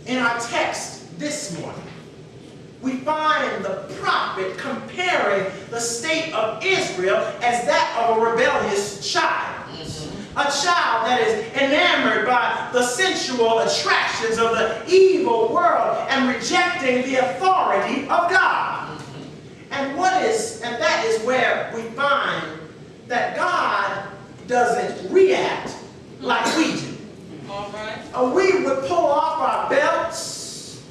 In our text this morning, we find the prophet comparing the state of Israel as that of a rebellious child. A child that is enamored by the sensual attractions of the evil world and rejecting the authority of God. And that is where we find that God doesn't react like we do. All right. We would pull off our belts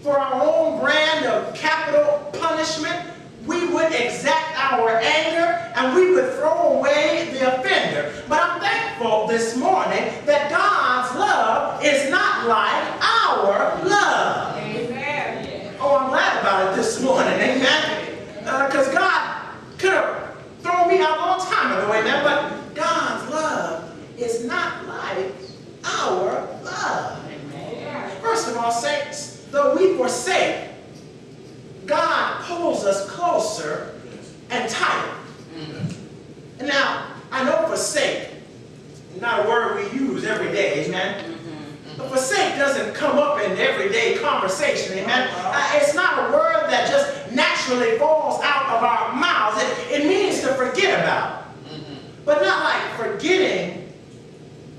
for our own brand of capital punishment. We would exact our anger and we would throw away the offender. But I'm thankful this morning that God's love is not like our love. Amen. Oh, I'm glad about it this morning, amen? Because God could have thrown me out a long time ago, amen? But God's love is not like our love. Amen. First of all, saints, though we forsake, God pulls us closer and tighter. And now, I know forsake, not a word we use every day, amen? But forsake doesn't come up in everyday conversation, amen? It's not a word that just naturally falls out of our mouths. It means to forget about. But not like forgetting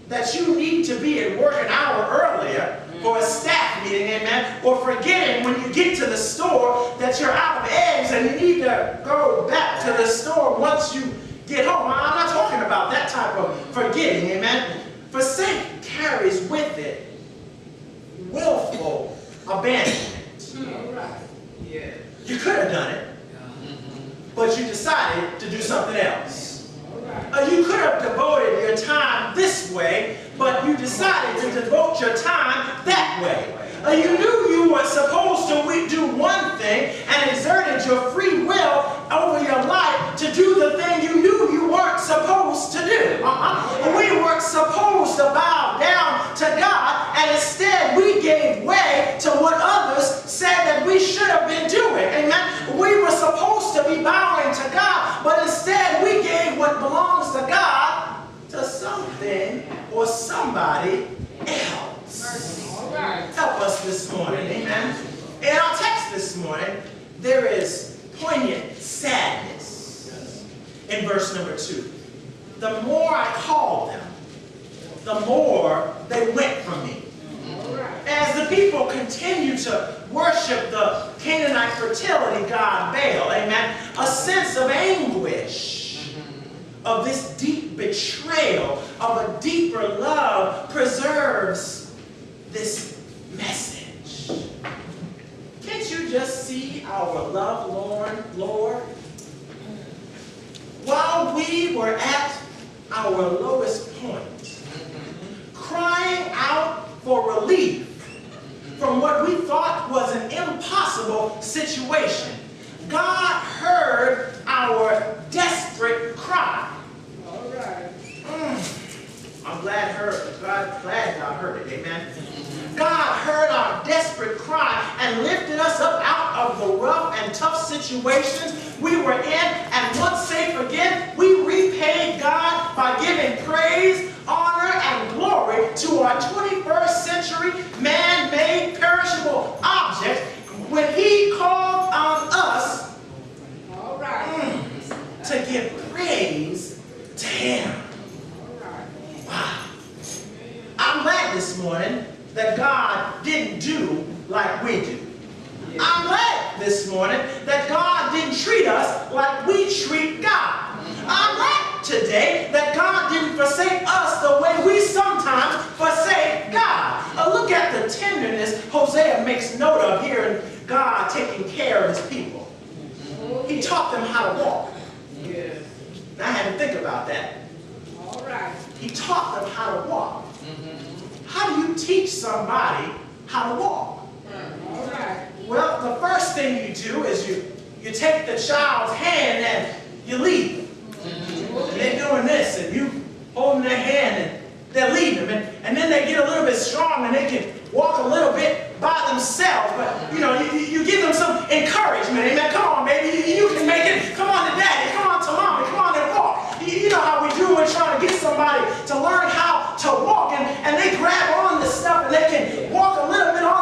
that you need to be at work an hour earlier for a staff meeting, amen? Or forgetting when you get to the store that you're out of eggs and you need to go back to the store once you get home. I'm not talking about that type of forgetting, amen? Forsake carries with it willful abandonment. All right. Yeah. You could have done it, but you decided to do something else. You could have devoted your time this way, but you decided to devote your time that way. You knew you were supposed to do one thing and exerted your free will over your life to do the thing you knew you weren't supposed to do. We weren't supposed to bow down to God, and instead we gave way to what others said that we should have been doing. Amen? We were supposed to be bowing to God, but instead we gave what belongs to God to something or somebody else. All right. Help us this morning, amen? In our text this morning, there is poignant sadness in verse number 2. The more I called them, the more they went from me. As the people continue to worship the Canaanite fertility god Baal, amen, a sense of anguish, of this deep betrayal, of a deeper love preserves this message. Can't you just see our love, Lord? While we were at our lowest point, crying out for relief from what we thought was an impossible situation, God heard our desperate cry. All right. I'm glad God heard it, amen? God heard our desperate cry and lifted us up out of the rough and tough situations we were in. And once safe again, we repaid God by giving praise, honor, and glory to our 21st century man-made perishable object when He called on us All right. to give praise to Him. Wow. I'm glad this morning that God didn't do like we do. I'm glad this morning that God didn't treat us like we treat God. I'm glad today that God didn't forsake us the way we sometimes forsake God. Look at the tenderness Hosea makes note of here in God taking care of His people. He taught them how to walk. Yes. Now I had to think about that. All right. He taught them how to walk. How do you teach somebody how to walk? All right. Well, the first thing you do is you take the child's hand and you lead them. And they're doing this, and you holding their hand, and they're leading them. And then they get a little bit strong, and they can walk a little bit by themselves. But, you give them some encouragement. Amen. Come on, baby. You can make it. Come on to daddy. Come on to mommy. Come on and walk. You know how we do when we're trying to get somebody to learn how to walk. And they grab on this stuff, and they can walk a little bit on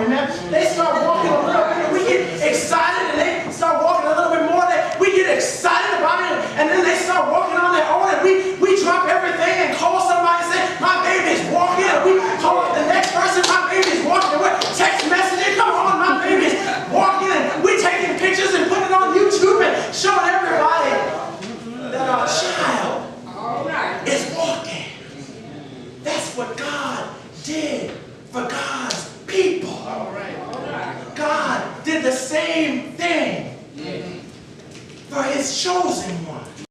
amen. They